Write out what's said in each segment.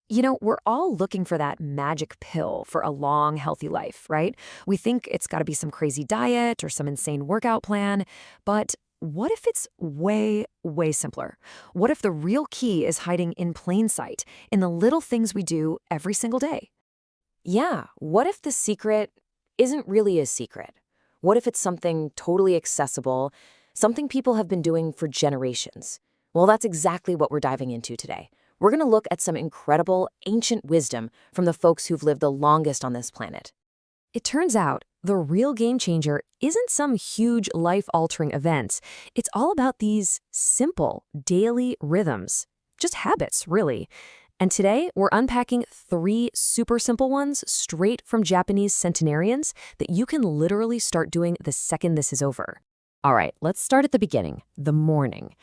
We're all looking for that magic pill for a long, healthy life, right? We think it's got to be some crazy diet or some insane workout plan. But what if it's way, way simpler? What if the real key is hiding in plain sight, in the little things we do every single day? Yeah, what if the secret isn't really a secret? What if it's something totally accessible, something people have been doing for generations? Well, that's exactly what we're diving into today. We're going to look at some incredible ancient wisdom from the folks who've lived the longest on this planet. It turns out the real game changer isn't some huge life altering event. It's all about these simple daily rhythms, just habits, really. And today, we're unpacking three super simple ones straight from Japanese centenarians that you can literally start doing the second this is over. All right, let's start at the beginning, the morning.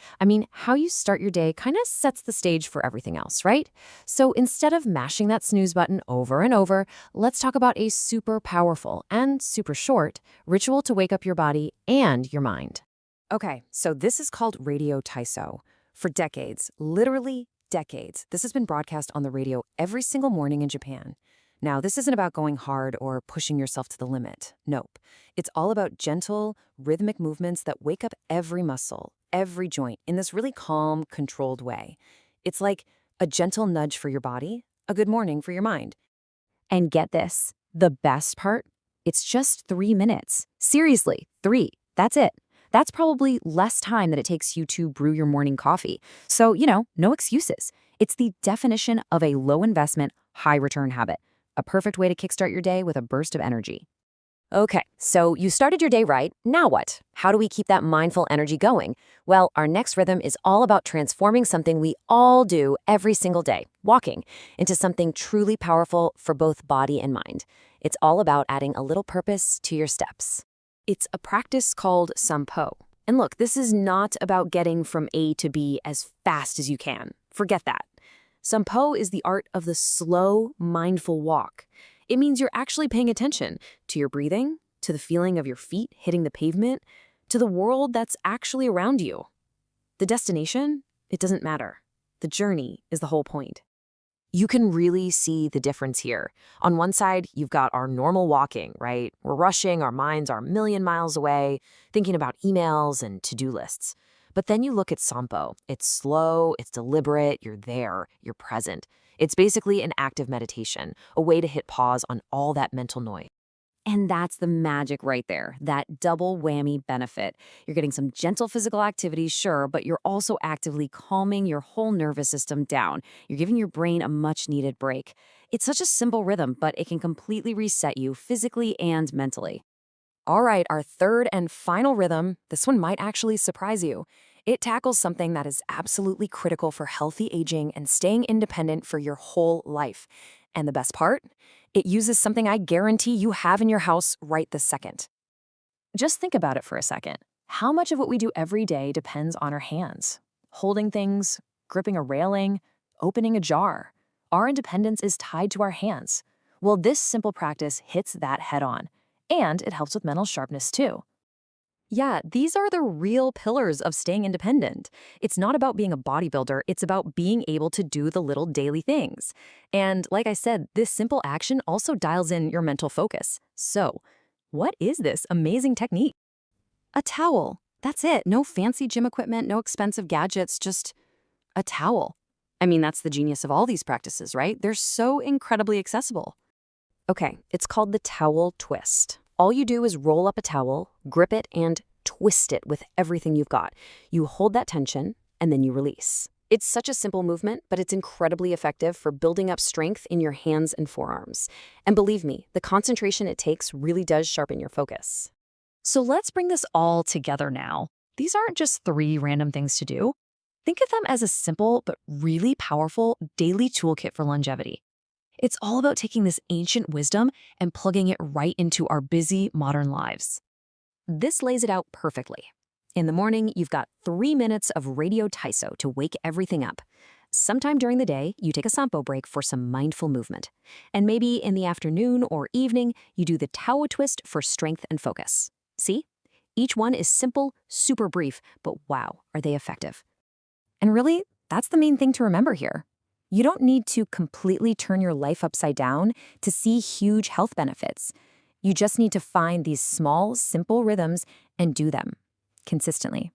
How you start your day kind of sets the stage for everything else, right? So instead of mashing that snooze button over and over, let's talk about a super powerful and super short ritual to wake up your body and your mind. Okay, so this is called Radio Taiso. For decades, literally decades, this has been broadcast on the radio every single morning in Japan. Now, this isn't about going hard or pushing yourself to the limit. Nope. It's all about gentle, rhythmic movements that wake up every muscle, every joint, in this really calm, controlled way. It's like a gentle nudge for your body, a good morning for your mind. And get this, the best part? It's just 3 minutes. Seriously, three. That's it. That's probably less time than it takes you to brew your morning coffee. So, no excuses. It's the definition of a low investment, high return habit. A perfect way to kickstart your day with a burst of energy. Okay, so you started your day right. Now what? How do we keep that mindful energy going? Well, our next rhythm is all about transforming something we all do every single day, walking, into something truly powerful for both body and mind. It's all about adding a little purpose to your steps. It's a practice called Sampo. And look, this is not about getting from A to B as fast as you can. Forget that. Sampo is the art of the slow, mindful walk. It means you're actually paying attention to your breathing, to the feeling of your feet hitting the pavement, to the world that's actually around you. The destination, it doesn't matter. The journey is the whole point. You can really see the difference here. On one side, you've got our normal walking, right? We're rushing, our minds are a million miles away, thinking about emails and to-do lists. But then you look at Sampo. It's slow, it's deliberate, you're there, you're present. It's basically an active meditation, a way to hit pause on all that mental noise. And that's the magic right there, that double whammy benefit. You're getting some gentle physical activity, sure, but you're also actively calming your whole nervous system down. You're giving your brain a much-needed break. It's such a simple rhythm, but it can completely reset you physically and mentally. All right, our third and final rhythm, this one might actually surprise you. It tackles something that is absolutely critical for healthy aging and staying independent for your whole life. And the best part? It uses something I guarantee you have in your house right this second. Just think about it for a second. How much of what we do every day depends on our hands? Holding things, gripping a railing, opening a jar. Our independence is tied to our hands. Well, this simple practice hits that head on. And it helps with mental sharpness too. Yeah, these are the real pillars of staying independent. It's not about being a bodybuilder, it's about being able to do the little daily things. And like I said, this simple action also dials in your mental focus. So, what is this amazing technique? A towel. That's it. No fancy gym equipment, no expensive gadgets, just a towel. That's the genius of all these practices, right? They're so incredibly accessible. Okay, it's called the towel twist. All you do is roll up a towel, grip it, and twist it with everything you've got. You hold that tension, and then you release. It's such a simple movement, but it's incredibly effective for building up strength in your hands and forearms. And believe me, the concentration it takes really does sharpen your focus. So let's bring this all together now. These aren't just three random things to do. Think of them as a simple but really powerful daily toolkit for longevity. It's all about taking this ancient wisdom and plugging it right into our busy modern lives. This lays it out perfectly. In the morning, you've got 3 minutes of Radio Taiso to wake everything up. Sometime during the day, you take a Sampo break for some mindful movement. And maybe in the afternoon or evening, you do the Tao twist for strength and focus. See? Each one is simple, super brief, but wow, are they effective. And really, that's the main thing to remember here. You don't need to completely turn your life upside down to see huge health benefits. You just need to find these small, simple rhythms and do them consistently.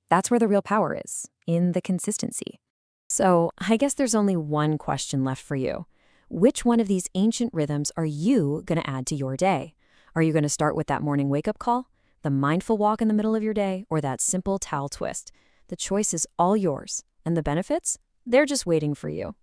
That's where the real power is, in the consistency. So, I guess there's only one question left for you. Which one of these ancient rhythms are you going to add to your day? Are you going to start with that morning wake-up call, the mindful walk in the middle of your day, or that simple towel twist? The choice is all yours, and the benefits? They're just waiting for you.